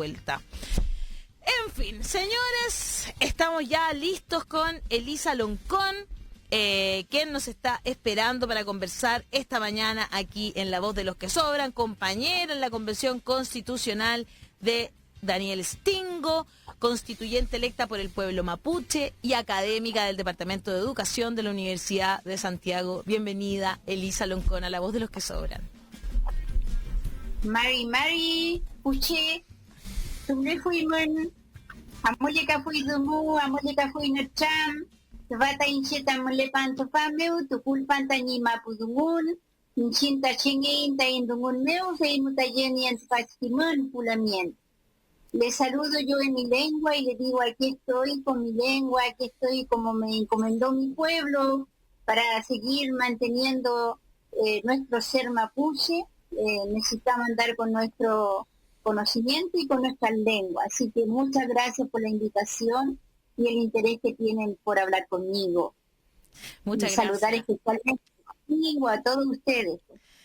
vuelta. En fin, señores, estamos ya listos con Elisa Loncón, quien nos está esperando para conversar esta mañana aquí en La Voz de los que Sobran, compañera en la Convención Constitucional de Daniel Stingo, constituyente electa por el pueblo mapuche y académica del Departamento de Educación de la Universidad de Santiago. Bienvenida, Elisa Loncón, a La Voz de los que Sobran. Mari, puche, tumle fuimen, amoleka fui dumu, amoleka fui nercham, vata incheta mole panto pameu, tu culpanta ni mapudungun, inchinta chinguinta indungun meu, feimuta yeni en spachtimun pulamien. Le saludo yo en mi lengua y le digo, aquí estoy con mi lengua, aquí estoy como me encomendó mi pueblo, para seguir manteniendo nuestro ser mapuche. Necesitamos andar con nuestro conocimiento y con nuestra lengua. Así que muchas gracias por la invitación y el interés que tienen por hablar conmigo. Muchas y gracias. Saludar especialmente conmigo a todos ustedes.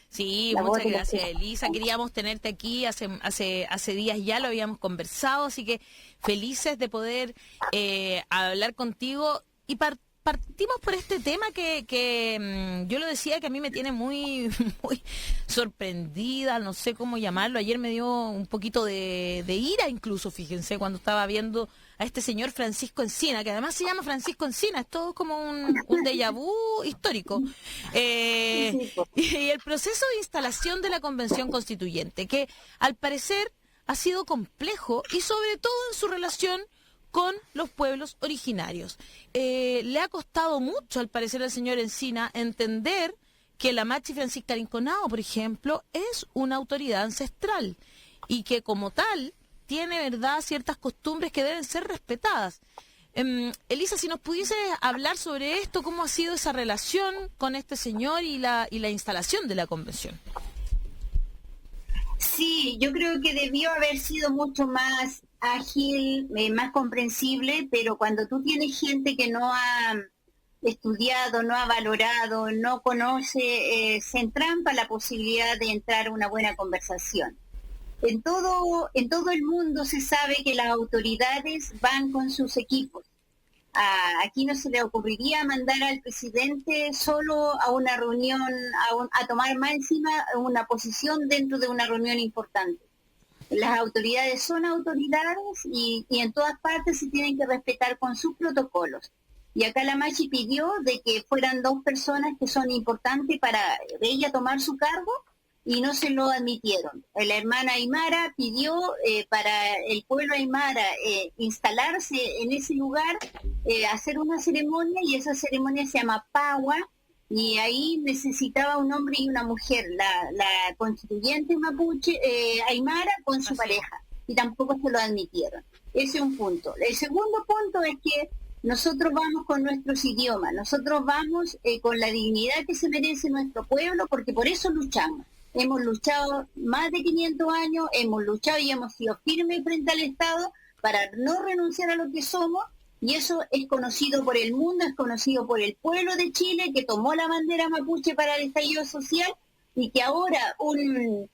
Sí, muchas gracias, Elisa. Queríamos tenerte aquí hace días ya, lo habíamos conversado, así que felices de poder hablar contigo y partimos por este tema que yo lo decía que a mí me tiene muy sorprendida, no sé cómo llamarlo. Ayer me dio un poquito de ira incluso, fíjense, cuando estaba viendo a este señor Francisco Encina, que además se llama Francisco Encina, es todo como un déjà vu histórico. Y el proceso de instalación de la Convención Constituyente, que al parecer ha sido complejo y sobre todo en su relación con los pueblos originarios. Le ha costado mucho, al parecer, al señor Encina entender que la Machi Francisca Rinconado, por ejemplo, es una autoridad ancestral y que como tal tiene, verdad, ciertas costumbres que deben ser respetadas. Elisa, si nos pudiese hablar sobre esto, ¿cómo ha sido esa relación con este señor y la instalación de la convención? Sí, yo creo que debió haber sido mucho más ágil, más comprensible, pero cuando tú tienes gente que no ha estudiado, no ha valorado, no conoce, se entrampa la posibilidad de entrar a una buena conversación. En todo el mundo se sabe que las autoridades van con sus equipos. Aquí no se le ocurriría mandar al presidente solo a una reunión, a tomar más encima una posición dentro de una reunión importante. Las autoridades son autoridades y en todas partes se tienen que respetar con sus protocolos. Y acá la Machi pidió de que fueran 2 personas que son importantes para ella tomar su cargo y no se lo admitieron. La hermana Aymara pidió para el pueblo Aymara instalarse en ese lugar, hacer una ceremonia, y esa ceremonia se llama Paua, y ahí necesitaba un hombre y una mujer, la constituyente mapuche Aymara con su pareja, y tampoco se lo admitieron. Ese es un punto. El segundo punto es que nosotros vamos con nuestros idiomas, nosotros vamos con la dignidad que se merece nuestro pueblo, porque por eso luchamos. Hemos luchado más de 500 años, hemos luchado y hemos sido firmes frente al Estado para no renunciar a lo que somos, y eso es conocido por el mundo, es conocido por el pueblo de Chile, que tomó la bandera mapuche para el estallido social, y que ahora un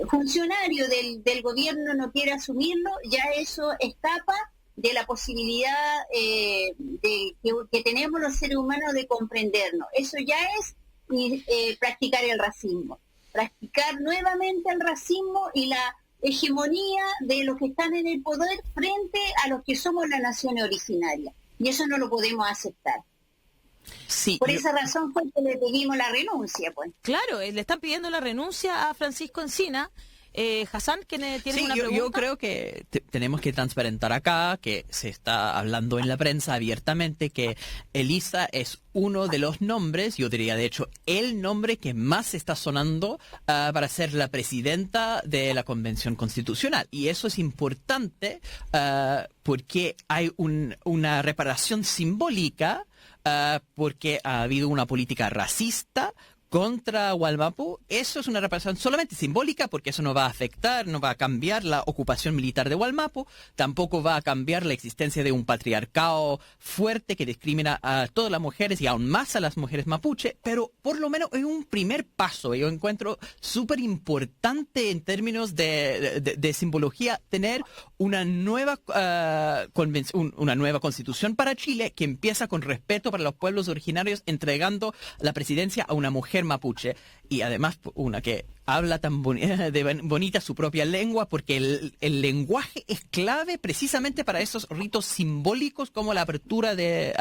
funcionario del gobierno no quiere asumirlo. Ya eso escapa de la posibilidad que tenemos los seres humanos de comprendernos. Eso ya es practicar el racismo, practicar nuevamente el racismo y la hegemonía de los que están en el poder frente a los que somos la nación originaria, y eso no lo podemos aceptar. Sí, por esa razón fue que le pedimos la renuncia, pues. Claro, le están pidiendo la renuncia a Francisco Encina. Hassan, ¿tiene una pregunta? Yo creo que tenemos que transparentar acá, que se está hablando en la prensa abiertamente, que Elisa es uno de los nombres, yo diría de hecho el nombre que más está sonando para ser la presidenta de la Convención Constitucional. Y eso es importante porque hay una reparación simbólica, porque ha habido una política racista contra Wallmapu, eso es una reparación solamente simbólica, porque eso no va a afectar, no va a cambiar la ocupación militar de Wallmapu, tampoco va a cambiar la existencia de un patriarcado fuerte que discrimina a todas las mujeres y aún más a las mujeres mapuche, pero por lo menos es un primer paso. Yo encuentro súper importante en términos de simbología tener una nueva una nueva constitución para Chile que empieza con respeto para los pueblos originarios, entregando la presidencia a una mujer mapuche, y además una que habla tan bonita su propia lengua, porque el lenguaje es clave precisamente para esos ritos simbólicos como la apertura de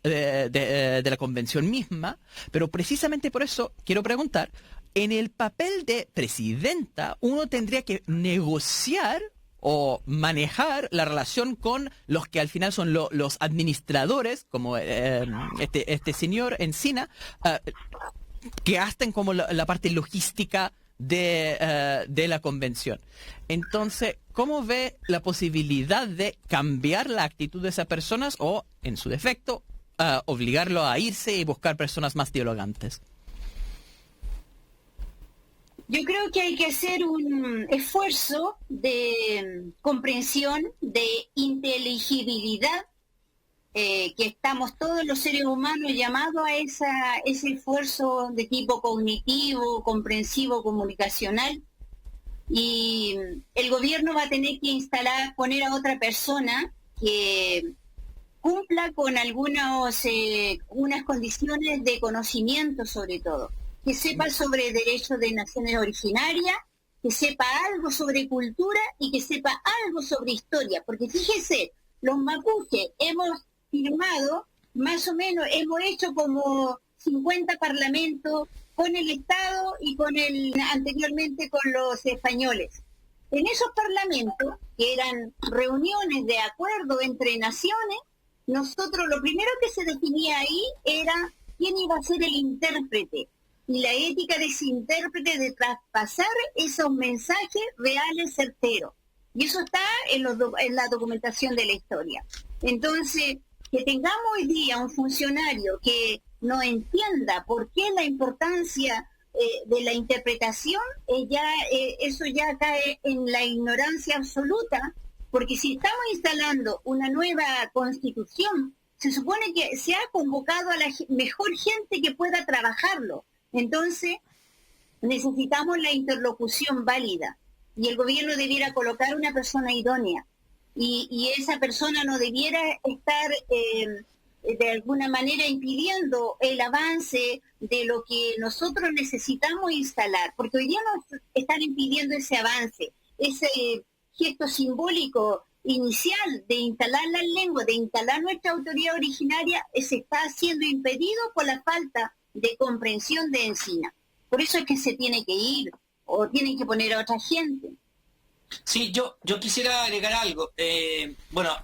la convención misma. Pero precisamente por eso quiero preguntar, en el papel de presidenta uno tendría que negociar o manejar la relación con los que al final son los administradores, como este señor Encina, que hacen como la parte logística de la convención. Entonces, ¿cómo ve la posibilidad de cambiar la actitud de esas personas o, en su defecto, obligarlo a irse y buscar personas más dialogantes? Yo creo que hay que hacer un esfuerzo de comprensión, de inteligibilidad, que estamos todos los seres humanos llamados a ese esfuerzo de tipo cognitivo, comprensivo, comunicacional. Y el gobierno va a tener que poner a otra persona que cumpla con unas condiciones de conocimiento, sobre todo, que sepa sobre derechos de naciones originarias, que sepa algo sobre cultura y que sepa algo sobre historia. Porque fíjese, los mapuches hemos firmado, más o menos, hemos hecho como 50 parlamentos con el Estado y anteriormente con los españoles. En esos parlamentos, que eran reuniones de acuerdo entre naciones, nosotros lo primero que se definía ahí era quién iba a ser el intérprete y la ética de ese intérprete de traspasar esos mensajes reales, certeros. Y eso está en la documentación de la historia. Entonces, que tengamos hoy día un funcionario que no entienda por qué la importancia de la interpretación, eso ya cae en la ignorancia absoluta, porque si estamos instalando una nueva constitución, se supone que se ha convocado a la mejor gente que pueda trabajarlo. Entonces, necesitamos la interlocución válida y el gobierno debiera colocar una persona idónea y esa persona no debiera estar de alguna manera impidiendo el avance de lo que nosotros necesitamos instalar, porque hoy día nos están impidiendo ese avance, ese gesto simbólico inicial de instalar las lenguas, de instalar nuestra autoridad originaria, se está siendo impedido por la falta de comprensión de Encina. Por eso es que se tiene que ir, o tienen que poner a otra gente. Sí, yo quisiera agregar algo.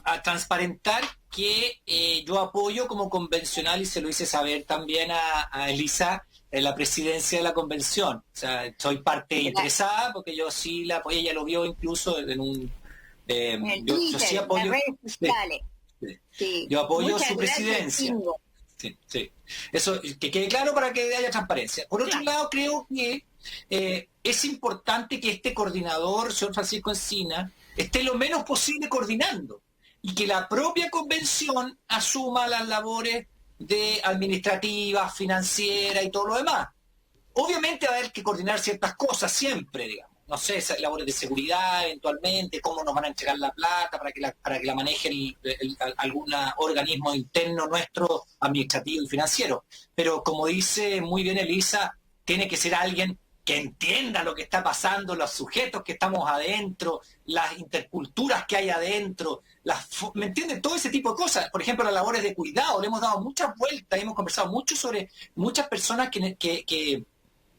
A transparentar que yo apoyo como convencional, y se lo hice saber también a Elisa, en la presidencia de la convención. O sea, soy parte interesada porque yo sí la apoyé, ella lo vio incluso en un... yo sí apoyo... Las redes sociales. Sí. Yo apoyo Muchas su presidencia. Sí. Eso, que quede claro para que haya transparencia. Por otro lado, creo que es importante que este coordinador, señor Francisco Encina, esté lo menos posible coordinando y que la propia convención asuma las labores de administrativas, financieras y todo lo demás. Obviamente va a haber que coordinar ciertas cosas siempre, digamos. No sé, labores de seguridad eventualmente, cómo nos van a entregar la plata para que la maneje algún organismo interno nuestro, administrativo y financiero. Pero como dice muy bien Elisa, tiene que ser alguien que entienda lo que está pasando, los sujetos que estamos adentro, las interculturas que hay adentro, ¿me entienden? Todo ese tipo de cosas. Por ejemplo, las labores de cuidado, le hemos dado muchas vueltas, hemos conversado mucho sobre muchas personas que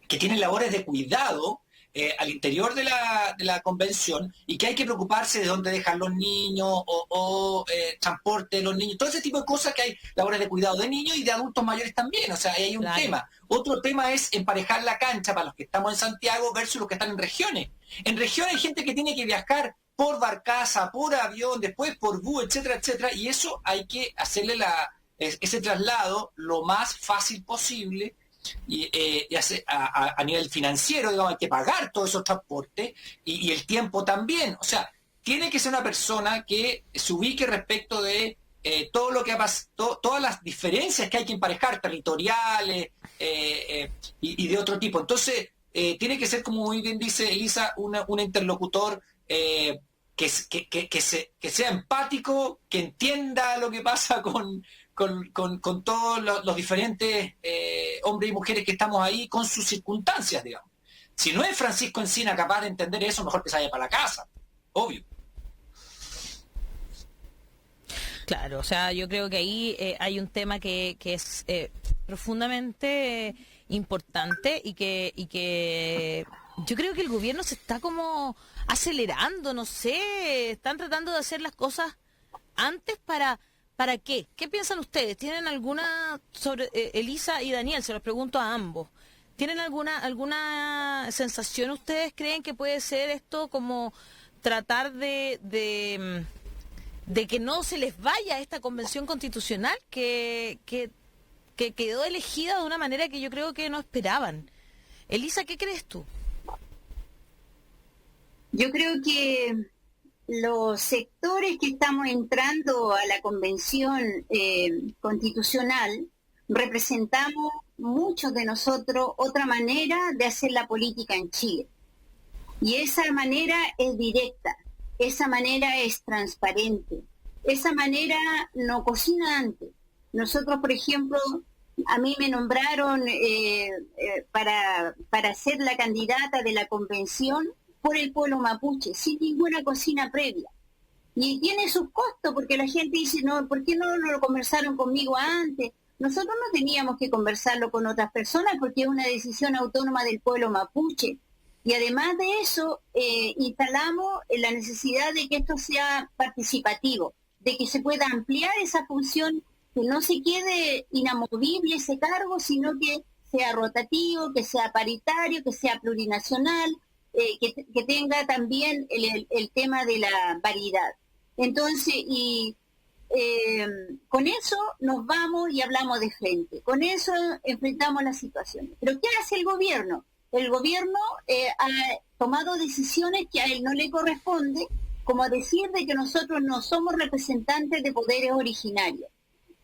tienen labores de cuidado al interior de la convención y que hay que preocuparse de dónde dejan los niños o transporte de los niños, todo ese tipo de cosas, que hay labores de cuidado de niños y de adultos mayores también, o sea, ahí hay un tema. Otro tema es emparejar la cancha para los que estamos en Santiago versus los que están en regiones. En regiones hay gente que tiene que viajar por barcaza, por avión, después por bus, etcétera, etcétera, y eso hay que hacerle ese traslado lo más fácil posible a nivel financiero, digamos, hay que pagar todos esos transportes y el tiempo también. O sea, tiene que ser una persona que se ubique respecto de todo lo que ha pasado, todas las diferencias que hay que emparejar, territoriales y de otro tipo. Entonces, tiene que ser, como muy bien dice Elisa, un interlocutor que sea empático, que entienda lo que pasa con todos los diferentes hombres y mujeres que estamos ahí, con sus circunstancias, digamos. Si no es Francisco Encina capaz de entender eso, mejor que se vaya para la casa, obvio. Claro, o sea, yo creo que ahí hay un tema que es profundamente importante y que yo creo que el gobierno se está como acelerando, no sé, están tratando de hacer las cosas antes ¿para qué? ¿Qué piensan ustedes? ¿Tienen alguna sobre Elisa y Daniel? Se los pregunto a ambos. ¿Tienen alguna sensación? ¿Ustedes creen que puede ser esto como tratar de que no se les vaya esta convención constitucional que quedó elegida de una manera que yo creo que no esperaban? Elisa, ¿qué crees tú? Yo creo que los sectores que estamos entrando a la convención constitucional representamos muchos de nosotros otra manera de hacer la política en Chile. Y esa manera es directa, esa manera es transparente, esa manera no cocina antes. Nosotros, por ejemplo, a mí me nombraron para ser la candidata de la convención por el pueblo mapuche, sin ninguna cocina previa. Y tiene sus costos, porque la gente dice, no, ¿por qué no lo conversaron conmigo antes? Nosotros no teníamos que conversarlo con otras personas porque es una decisión autónoma del pueblo mapuche. Y además de eso, instalamos la necesidad de que esto sea participativo, de que se pueda ampliar esa función, que no se quede inamovible ese cargo, sino que sea rotativo, que sea paritario, que sea plurinacional, que tenga también el tema de la variedad. Entonces, con eso nos vamos y hablamos de frente, con eso enfrentamos las situaciones. Pero ¿qué hace el gobierno? El gobierno ha tomado decisiones que a él no le corresponde, como decir de que nosotros no somos representantes de poderes originarios.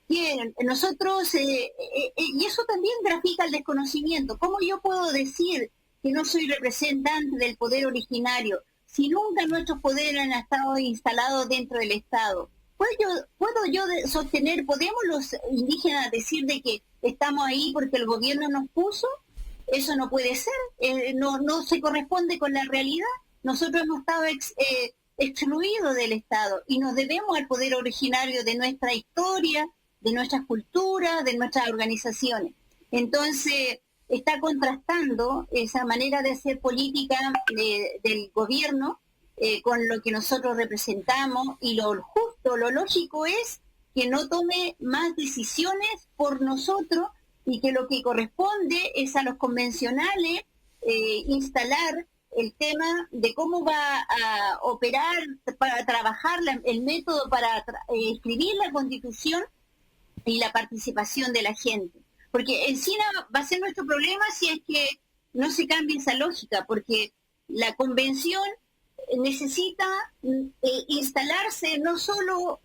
Que nosotros, y eso también grafica el desconocimiento. ¿Cómo yo puedo decir que no soy representante del poder originario si nunca nuestros poderes han estado instalados dentro del Estado? ¿Puedo yo sostener, podemos los indígenas decir de que estamos ahí porque el gobierno nos puso? Eso no puede ser, no se corresponde con la realidad. Nosotros hemos estado excluidos del Estado y nos debemos al poder originario de nuestra historia, de nuestras culturas, de nuestras organizaciones. Entonces, está contrastando esa manera de hacer política del gobierno con lo que nosotros representamos, y lo justo, lo lógico es que no tome más decisiones por nosotros y que lo que corresponde es a los convencionales instalar el tema de cómo va a operar, para trabajar el método para escribir la Constitución y la participación de la gente. Porque encima va a ser nuestro problema si es que no se cambia esa lógica, porque la convención necesita instalarse no solo,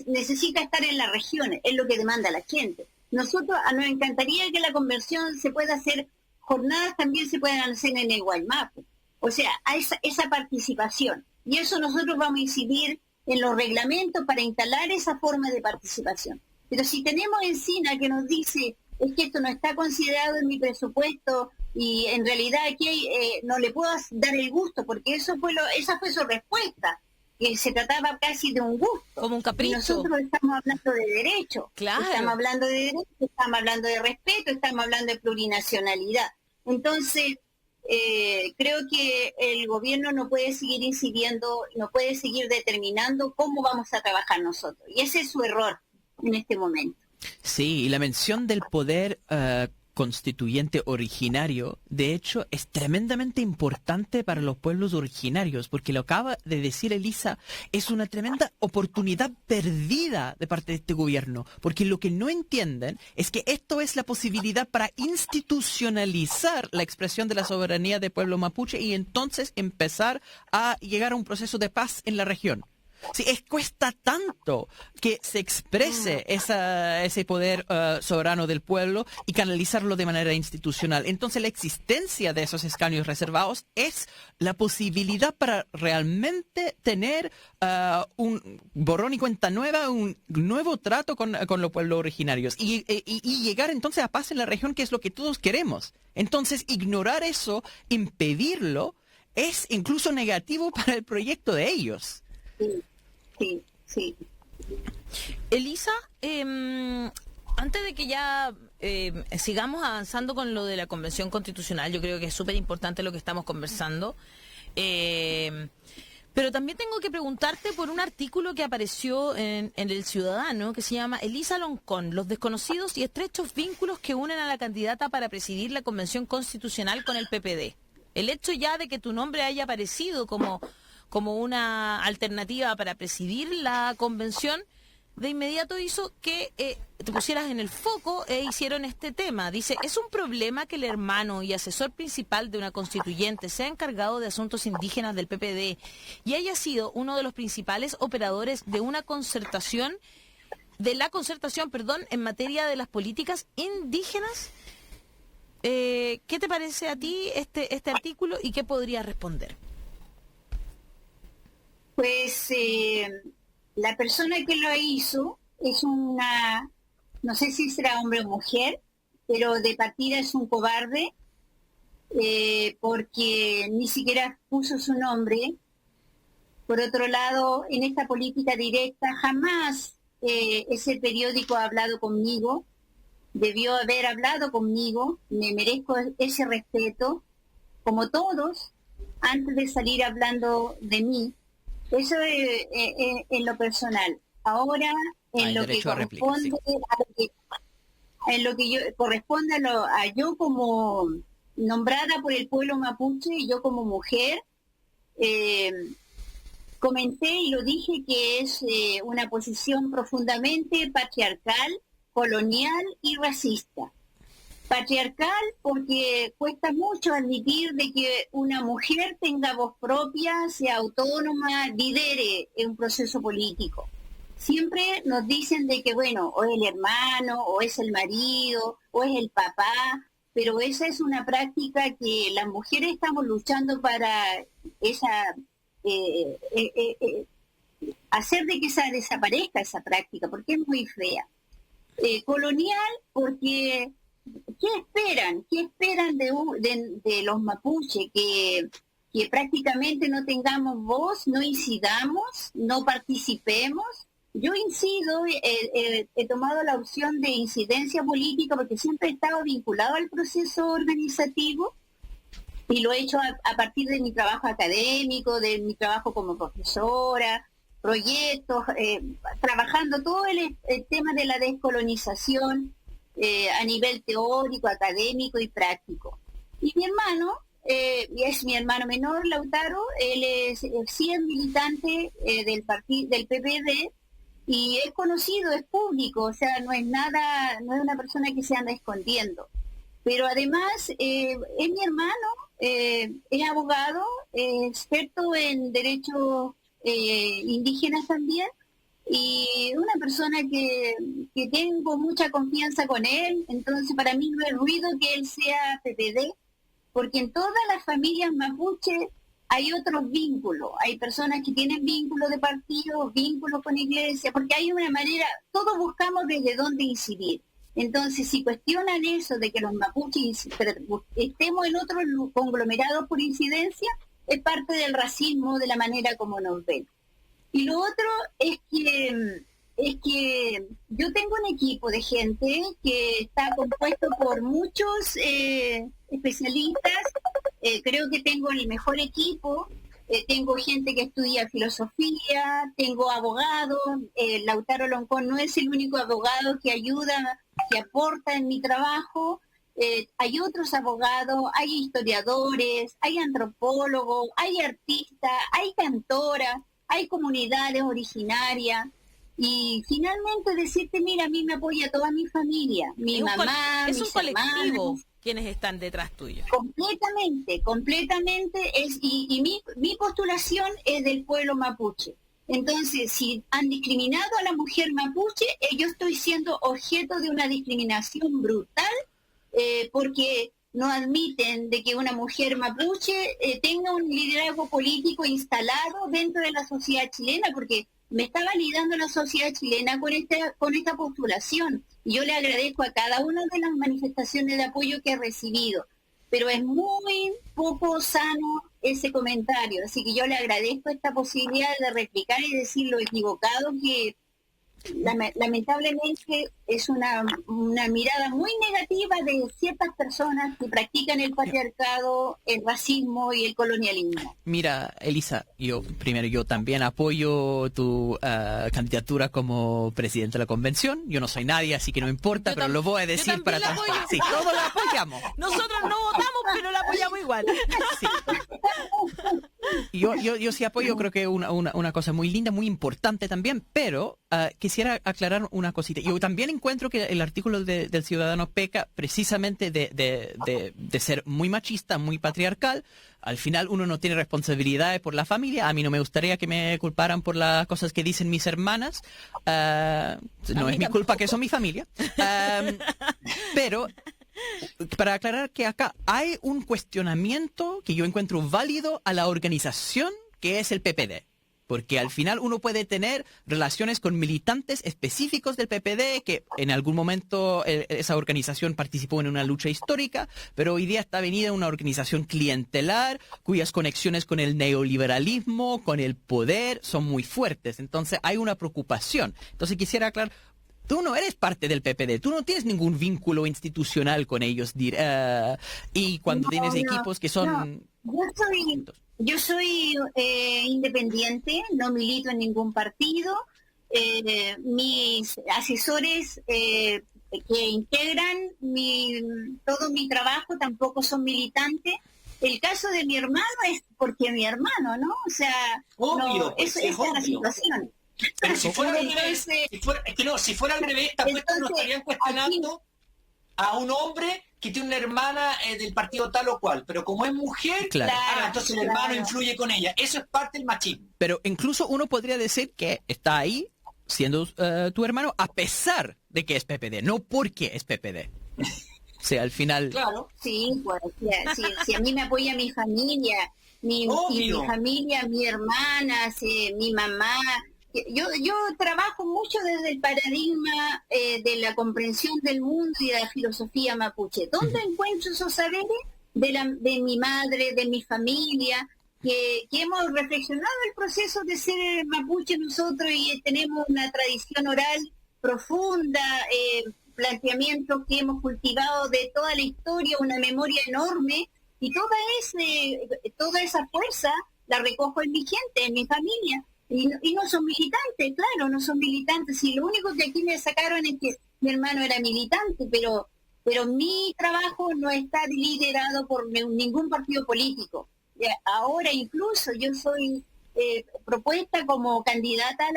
necesita estar en las regiones, es lo que demanda la gente. Nosotros nos encantaría que la convención se pueda hacer, jornadas también se puedan hacer en el Guaymapu, o sea, a esa participación. Y eso nosotros vamos a incidir en los reglamentos para instalar esa forma de participación. Pero si tenemos Encina que nos dice, es que esto no está considerado en mi presupuesto y en realidad aquí no le puedo dar el gusto, porque esa fue su respuesta, que se trataba casi de un gusto. Como un capricho. Y nosotros estamos hablando de derecho. Claro. Estamos hablando de derecho, estamos hablando de respeto, estamos hablando de plurinacionalidad. Entonces, creo que el gobierno no puede seguir incidiendo, no puede seguir determinando cómo vamos a trabajar nosotros. Y ese es su error en este momento. Sí, y la mención del poder constituyente originario, de hecho, es tremendamente importante para los pueblos originarios, porque lo acaba de decir Elisa, es una tremenda oportunidad perdida de parte de este gobierno, porque lo que no entienden es que esto es la posibilidad para institucionalizar la expresión de la soberanía del pueblo mapuche y entonces empezar a llegar a un proceso de paz en la región. Sí, cuesta tanto que se exprese ese poder soberano del pueblo y canalizarlo de manera institucional. Entonces la existencia de esos escaños reservados es la posibilidad para realmente tener un borrón y cuenta nueva, un nuevo trato con los pueblos originarios y llegar entonces a paz en la región, que es lo que todos queremos. Entonces ignorar eso, impedirlo, es incluso negativo para el proyecto de ellos. Sí. Elisa, antes de que ya sigamos avanzando con lo de la Convención Constitucional, yo creo que es súper importante lo que estamos conversando, pero también tengo que preguntarte por un artículo que apareció en El Ciudadano, que se llama Elisa Loncón, los desconocidos y estrechos vínculos que unen a la candidata para presidir la Convención Constitucional con el PPD. El hecho ya de que tu nombre haya aparecido como una alternativa para presidir la convención, de inmediato hizo que te pusieras en el foco e hicieron este tema. Dice, es un problema que el hermano y asesor principal de una constituyente sea encargado de asuntos indígenas del PPD y haya sido uno de los principales operadores de la concertación, en materia de las políticas indígenas. ¿Qué te parece a ti este artículo y qué podrías responder? Pues la persona que lo hizo es no sé si será hombre o mujer, pero de partida es un cobarde, porque ni siquiera puso su nombre. Por otro lado, en esta política directa jamás ese periódico ha hablado conmigo, debió haber hablado conmigo, me merezco ese respeto, como todos, antes de salir hablando de mí. Eso es en lo personal. Ahora, en lo que corresponde corresponde a yo como nombrada por el pueblo mapuche y yo como mujer, comenté y lo dije que es una posición profundamente patriarcal, colonial y racista. Patriarcal porque cuesta mucho admitir de que una mujer tenga voz propia, sea autónoma, lidere un proceso político. Siempre nos dicen de que, bueno, o es el hermano, o es el marido, o es el papá, pero esa es una práctica que las mujeres estamos luchando para hacer de que desaparezca esa práctica, porque es muy fea. Colonial porque... ¿Qué esperan? ¿Qué esperan de los mapuche? Que prácticamente no tengamos voz, no incidamos, no participemos. Yo incido, he tomado la opción de incidencia política porque siempre he estado vinculado al proceso organizativo y lo he hecho a partir de mi trabajo académico, de mi trabajo como profesora, proyectos, trabajando todo el tema de la descolonización, a nivel teórico, académico y práctico. Y mi hermano, es mi hermano menor, Lautaro, él es militante del PPD y es conocido, es público, o sea, no es una persona que se anda escondiendo. Pero además es mi hermano, es abogado, experto en derechos indígenas también, y una persona que tengo mucha confianza con él, entonces para mí no es ruido que él sea PPD, porque en todas las familias mapuche hay otros vínculos, hay personas que tienen vínculos de partido, vínculos con iglesia, porque hay una manera, todos buscamos desde dónde incidir. Entonces, si cuestionan eso de que los mapuches estemos en otros conglomerados por incidencia, es parte del racismo, de la manera como nos ven. Y lo otro es que yo tengo un equipo de gente que está compuesto por muchos especialistas. Creo que tengo el mejor equipo. Tengo gente que estudia filosofía, tengo abogados. Lautaro Loncón no es el único abogado que ayuda, que aporta en mi trabajo. hay otros abogados, hay historiadores, hay antropólogos, hay artistas, hay cantoras, hay comunidades originarias. Y finalmente decirte, mira, a mí me apoya toda mi familia, mi mamá, es un mis colectivo hermanos. quienes están detrás tuyo. Completamente y mi postulación es del pueblo mapuche. Entonces, si han discriminado a la mujer mapuche, yo estoy siendo objeto de una discriminación brutal, porque no admiten de que una mujer mapuche tenga un liderazgo político instalado dentro de la sociedad chilena, porque me está validando la sociedad chilena con esta postulación. Y yo le agradezco a cada una de las manifestaciones de apoyo que he recibido, pero es muy poco sano ese comentario, así que yo le agradezco esta posibilidad de replicar y decir lo equivocado que lamentablemente es una mirada muy negativa de ciertas personas que practican el patriarcado, el racismo y el colonialismo. Mira, Elisa, yo también apoyo tu candidatura como presidente de la convención. Yo no soy nadie, así que no importa, pero lo voy a decir para transparencia. Sí, todos la apoyamos. Nosotros no votamos, pero la apoyamos igual. Sí. Yo sí apoyo, creo que una cosa muy linda, muy importante también, pero quisiera aclarar una cosita. Yo también encuentro que el artículo del Ciudadano peca precisamente de ser muy machista, muy patriarcal. Al final uno no tiene responsabilidades por la familia. A mí no me gustaría que me culparan por las cosas que dicen mis hermanas. No es mi culpa que son mi familia. Pero para aclarar que acá hay un cuestionamiento que yo encuentro válido a la organización que es el PPD. Porque al final uno puede tener relaciones con militantes específicos del PPD, que en algún momento esa organización participó en una lucha histórica, pero hoy día está venida una organización clientelar, cuyas conexiones con el neoliberalismo, con el poder, son muy fuertes. Entonces hay una preocupación. Entonces quisiera aclarar, tú no eres parte del PPD, tú no tienes ningún vínculo institucional con ellos. Y cuando tienes equipos que son... Yo soy independiente, no milito en ningún partido. Mis asesores que integran todo mi trabajo tampoco son militantes. El caso de mi hermano es porque mi hermano, ¿no? O sea, obvio, esa es la situación. Pero si fuera al revés, si fuera al revés, tampoco nos estarían cuestionando a un hombre que tiene una hermana del partido tal o cual, pero como es mujer, claro, entonces el hermano influye con ella. Eso es parte del machismo. Pero incluso uno podría decir que está ahí siendo tu hermano a pesar de que es PPD, no porque es PPD. O sea, al final... Claro. Sí, pues, si a mí me apoya mi familia, mi familia, mi hermana, mi mamá... Yo trabajo mucho desde el paradigma de la comprensión del mundo y de la filosofía mapuche. ¿Dónde encuentro esos saberes? De mi madre, de mi familia, que hemos reflexionado el proceso de ser mapuche nosotros y tenemos una tradición oral profunda, planteamientos que hemos cultivado de toda la historia, una memoria enorme, y toda esa fuerza la recojo en mi gente, en mi familia. Y no son militantes, claro, no son militantes. Y lo único que aquí me sacaron es que mi hermano era militante, pero mi trabajo no está liderado por ningún partido político. Ahora incluso yo soy propuesta como candidata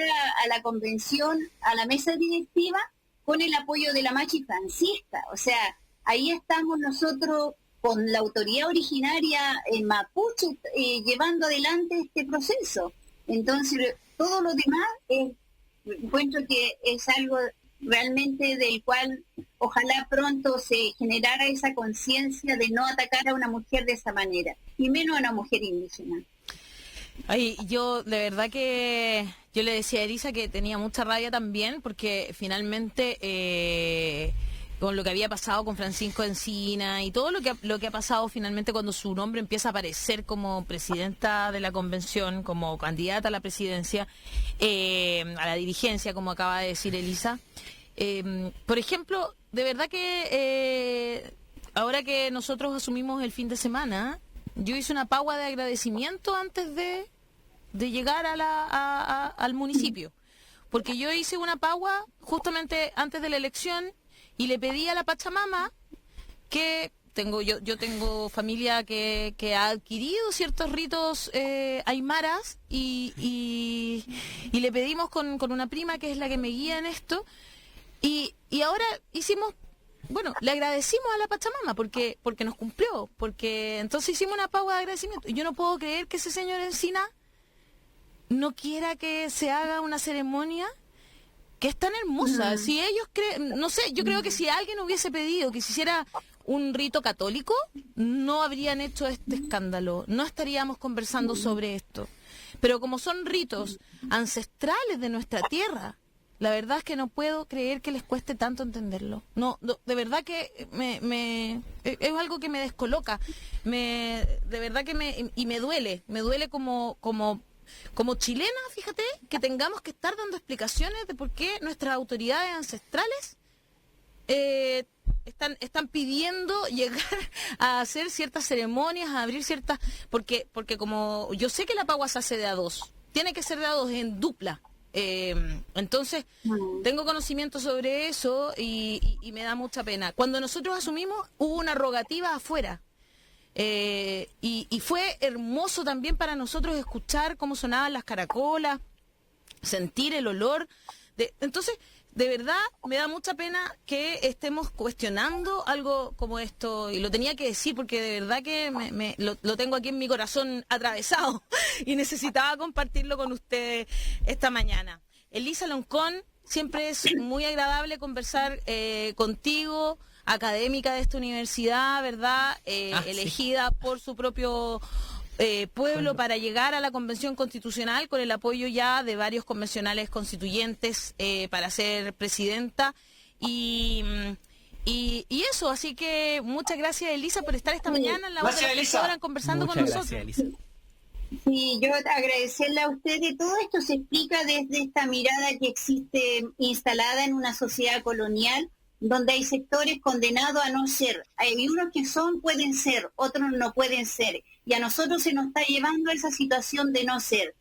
a la convención, a la mesa directiva, con el apoyo de la Machi Francisca. O sea, ahí estamos nosotros con la autoridad originaria mapuche llevando adelante este proceso. Entonces, todo lo demás encuentro que es algo realmente del cual ojalá pronto se generara esa conciencia de no atacar a una mujer de esa manera, y menos a una mujer indígena. Ay, yo de verdad que yo le decía a Elisa que tenía mucha rabia también, porque finalmente... con lo que había pasado con Francisco Encina y todo lo que ha pasado finalmente cuando su nombre empieza a aparecer como presidenta de la convención, como candidata a la presidencia, a la dirigencia, como acaba de decir Elisa. Por ejemplo, de verdad que ahora que nosotros asumimos el fin de semana, yo hice una pagua de agradecimiento antes de llegar al municipio, porque yo hice una pagua justamente antes de la elección y le pedí a la Pachamama que yo tengo familia que ha adquirido ciertos ritos aymaras y le pedimos con una prima que es la que me guía en esto y ahora le agradecimos a la Pachamama porque nos cumplió, porque entonces hicimos una pausa de agradecimiento. Yo no puedo creer que ese señor Encina no quiera que se haga una ceremonia que es tan hermosa. Si ellos creen, no sé, yo creo que si alguien hubiese pedido que se hiciera un rito católico, no habrían hecho este escándalo, no estaríamos conversando sobre esto. Pero como son ritos ancestrales de nuestra tierra, la verdad es que no puedo creer que les cueste tanto entenderlo. No, de verdad que es algo que me descoloca. De verdad que me duele como chilena, fíjate, que tengamos que estar dando explicaciones de por qué nuestras autoridades ancestrales están pidiendo llegar a hacer ciertas ceremonias, a abrir ciertas... Porque como yo sé que la pagua se hace de a dos, tiene que ser de a dos, en dupla. Entonces, tengo conocimiento sobre eso y me da mucha pena. Cuando nosotros asumimos, hubo una rogativa afuera. Y fue hermoso también para nosotros escuchar cómo sonaban las caracolas, sentir el olor. Entonces, de verdad, me da mucha pena que estemos cuestionando algo como esto, y lo tenía que decir porque de verdad que lo tengo aquí en mi corazón atravesado y necesitaba compartirlo con ustedes esta mañana. Elisa Loncón, siempre es muy agradable conversar contigo, académica de esta universidad, ¿verdad? Elegida por su propio pueblo para llegar a la Convención Constitucional con el apoyo ya de varios convencionales constituyentes para ser presidenta y eso, así que muchas gracias, Elisa, por estar esta mañana en la voz de la Profesora conversando muchas con nosotros. Gracias, Elisa. Sí, yo agradecerle a ustedes. Todo esto se explica desde esta mirada que existe instalada en una sociedad colonial, donde hay sectores condenados a no ser. Hay unos que pueden ser, otros no pueden ser. Y a nosotros se nos está llevando a esa situación de no ser,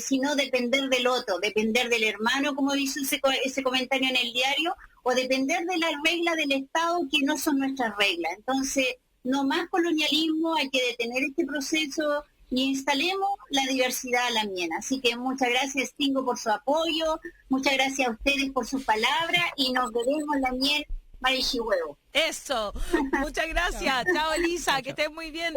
sino depender del otro, depender del hermano, como dice ese comentario en el diario, o depender de las reglas del Estado que no son nuestras reglas. Entonces, no más colonialismo, hay que detener este proceso y instalemos la diversidad a la miena. Así que muchas gracias, Stingo, por su apoyo, muchas gracias a ustedes por sus palabras y nos veremos la miel Marichihuevo. Eso, muchas gracias. Chao, Elisa, que estés muy bien.